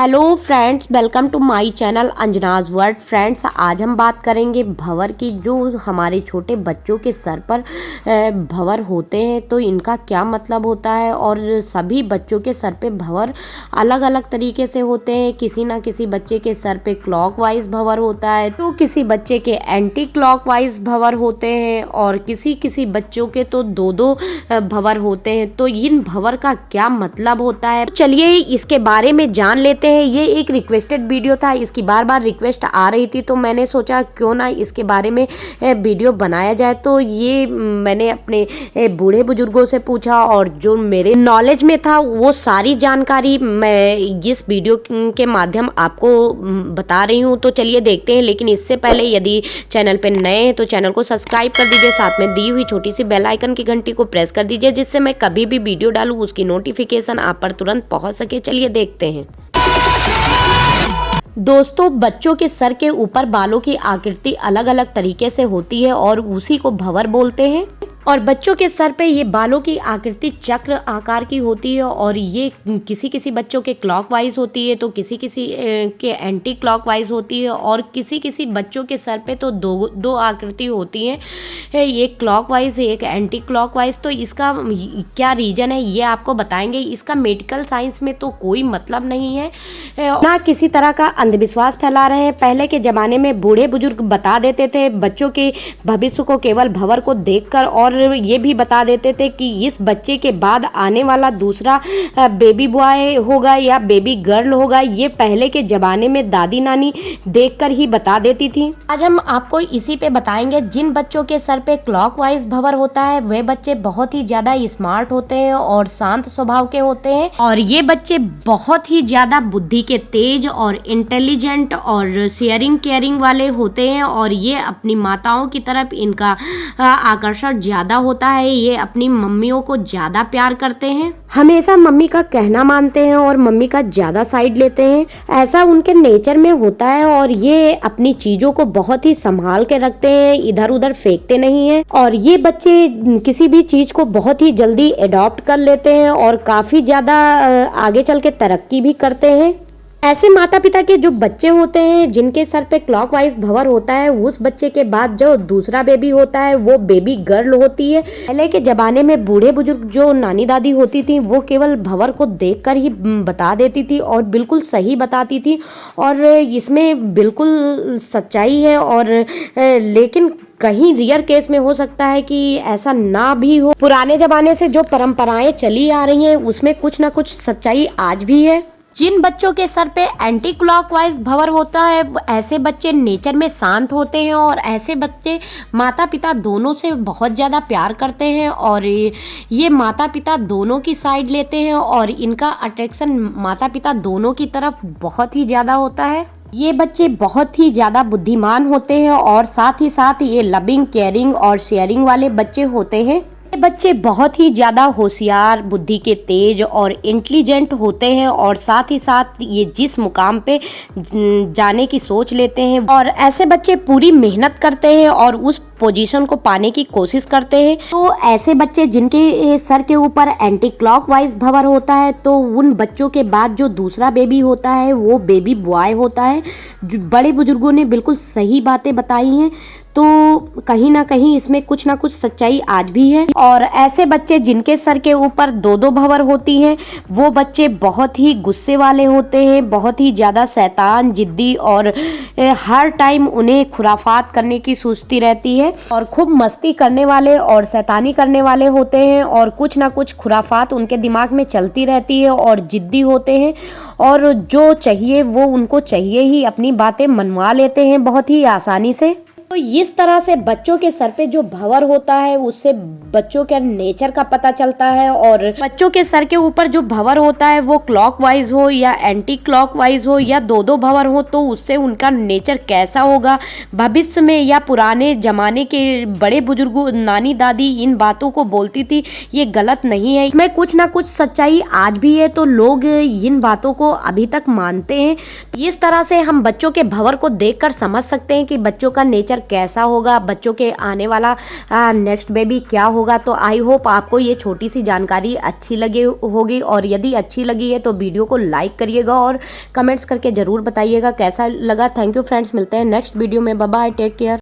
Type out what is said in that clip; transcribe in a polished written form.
Hello friends, welcome to my channel Anjana's world. Friends, आज हम बात करेंगे भंवर की। जो हमारे छोटे बच्चों के सर पर भंवर होते हैं तो इनका क्या मतलब होता है। और सभी बच्चों के सर पे भंवर अलग अलग तरीके से होते हैं। किसी ना किसी बच्चे के सर पे क्लॉकवाइज भंवर होता है तो किसी बच्चे के एंटी क्लॉकवाइज भंवर होते हैं और किसी किसी बच्चों के तो दो दो भंवर होते हैं। तो इन भंवर का क्या मतलब होता है, चलिए इसके बारे में जान लेते हैं। ये एक रिक्वेस्टेड वीडियो था, इसकी बार बार रिक्वेस्ट आ रही थी तो मैंने सोचा क्यों ना इसके बारे में वीडियो बनाया जाए। तो ये मैंने अपने बूढ़े बुजुर्गों से पूछा और जो मेरे नॉलेज में था वो सारी जानकारी मैं इस वीडियो के माध्यम आपको बता रही हूँ। तो चलिए देखते हैं, लेकिन इससे पहले यदि चैनल पे नए हैं तो चैनल को सब्सक्राइब कर दीजिए, साथ में दी हुई छोटी सी बेल आइकन की घंटी को प्रेस कर दीजिए जिससे मैं कभी भी वीडियो डालूँ उसकी नोटिफिकेशन आप पर तुरंत पहुँच सके। चलिए देखते हैं। दोस्तों, बच्चों के सर के ऊपर बालों की आकृति अलग अलग तरीके से होती है और उसी को भंवर बोलते हैं। और बच्चों के सर पे ये बालों की आकृति चक्र आकार की होती है और ये किसी किसी बच्चों के क्लॉकवाइज होती है तो किसी किसी के एंटी क्लॉकवाइज होती है और किसी किसी बच्चों के सर पे तो दो आकृति होती हैं, एक क्लॉकवाइज एक एंटी क्लॉकवाइज। तो इसका क्या रीजन है ये आपको बताएंगे। इसका मेडिकल साइंस में तो कोई मतलब नहीं है, ना किसी तरह का अंधविश्वास फैला रहे हैं। पहले के ज़माने में बूढ़े बुजुर्ग बता देते थे बच्चों के भविष्य को केवल भंवर को देखकर, और ये भी बता देते थे कि इस बच्चे के बाद आने वाला दूसरा बेबी बॉय होगा या बेबी गर्ल होगा। ये पहले के ज़माने में दादी नानी देखकर ही बता देती थी। आज हम आपको इसी पे बताएंगे। जिन बच्चों के सर पे क्लॉकवाइज भंवर होता है वे बच्चे बहुत ही ज़्यादा स्मार्ट होते हैं और शांत स्वभाव के होते हैं और ये बच्चे बहुत ही ज़्यादा बुद्धि के तेज और इंटेलिजेंट और शेयरिंग केयरिंग वाले होते हैं और ये अपनी माताओं की तरफ इनका आकर्षण ज़्यादा होता है। ये अपनी मम्मियों को ज़्यादा प्यार करते हैं, हमेशा मम्मी का कहना मानते हैं और मम्मी का ज़्यादा साइड लेते हैं। ऐसा उनके नेचर में होता है और ये अपनी चीज़ों को बहुत ही संभाल के रखते हैं, इधर उधर फेंकते नहीं हैं। और ये बच्चे किसी भी चीज़ को बहुत ही जल्दी अडॉप्ट कर लेते हैं और काफ़ी ज़्यादा आगे चल के तरक्की भी करते हैं। ऐसे माता पिता के जो बच्चे होते हैं जिनके सर पे क्लॉकवाइज भंवर होता है उस बच्चे के बाद जो दूसरा बेबी होता है वो बेबी गर्ल होती है। पहले के जमाने में बूढ़े बुजुर्ग जो नानी दादी होती थी वो केवल भंवर को देखकर ही बता देती थी और बिल्कुल सही बताती थी और इसमें बिल्कुल सच्चाई है। और लेकिन कहीं रियर केस में हो सकता है कि ऐसा ना भी हो। पुराने जमाने से जो परंपराएं चली आ रही हैं उसमें कुछ ना कुछ सच्चाई आज भी है। जिन बच्चों के सर पे एंटी क्लॉकवाइज भंवर होता है ऐसे बच्चे नेचर में शांत होते हैं और ऐसे बच्चे माता पिता दोनों से बहुत ज़्यादा प्यार करते हैं और ये माता पिता दोनों की साइड लेते हैं और इनका अट्रैक्शन माता पिता दोनों की तरफ बहुत ही ज़्यादा होता है। ये बच्चे बहुत ही ज़्यादा बुद्धिमान होते हैं और साथ ही साथ ये लविंग केयरिंग और शेयरिंग वाले बच्चे होते हैं। ये बच्चे बहुत ही ज़्यादा होशियार, बुद्धि के तेज और इंटेलिजेंट होते हैं और साथ ही साथ ये जिस मुकाम पे जाने की सोच लेते हैं और ऐसे बच्चे पूरी मेहनत करते हैं और उस पोजीशन को पाने की कोशिश करते हैं। तो ऐसे बच्चे जिनके सर के ऊपर एंटी क्लॉकवाइज भंवर होता है तो उन बच्चों के बाद जो दूसरा बेबी होता है वो बेबी बॉय होता है। बड़े बुजुर्गों ने बिल्कुल सही बातें बताई हैं, तो कहीं ना कहीं इसमें कुछ ना कुछ सच्चाई आज भी है। और ऐसे बच्चे जिनके सर के ऊपर दो दो भंवर होती हैं वो बच्चे बहुत ही गुस्से वाले होते हैं, बहुत ही ज़्यादा शैतान, जिद्दी और हर टाइम उन्हें खुराफात करने की सोचती रहती है और खूब मस्ती करने वाले और शैतानी करने वाले होते हैं और कुछ ना कुछ खुराफात उनके दिमाग में चलती रहती है और जिद्दी होते हैं और जो चाहिए वो उनको चाहिए ही, अपनी बातें मनवा लेते हैं बहुत ही आसानी से। तो इस तरह से बच्चों के सर पे जो भंवर होता है उससे बच्चों के नेचर का पता चलता है और बच्चों के सर के ऊपर जो भंवर होता है वो क्लॉकवाइज हो या एंटी क्लॉकवाइज हो या दो दो भंवर हो तो उससे उनका नेचर कैसा होगा भविष्य में। या पुराने जमाने के बड़े बुजुर्गों नानी दादी इन बातों को बोलती थी, ये गलत नहीं है, इसमें कुछ ना कुछ सच्चाई आज भी है। तो लोग इन बातों को अभी तक मानते हैं। इस तरह से हम बच्चों के भंवर को देखकर समझ सकते हैं कि बच्चों का नेचर फ्यूचर कैसा होगा, बच्चों के आने वाला नेक्स्ट बेबी क्या होगा। तो आई होप आपको ये छोटी सी जानकारी अच्छी लगी होगी, और यदि अच्छी लगी है तो वीडियो को लाइक करिएगा और कमेंट्स करके ज़रूर बताइएगा कैसा लगा। थैंक यू फ्रेंड्स, मिलते हैं नेक्स्ट वीडियो में। Bye bye, take care.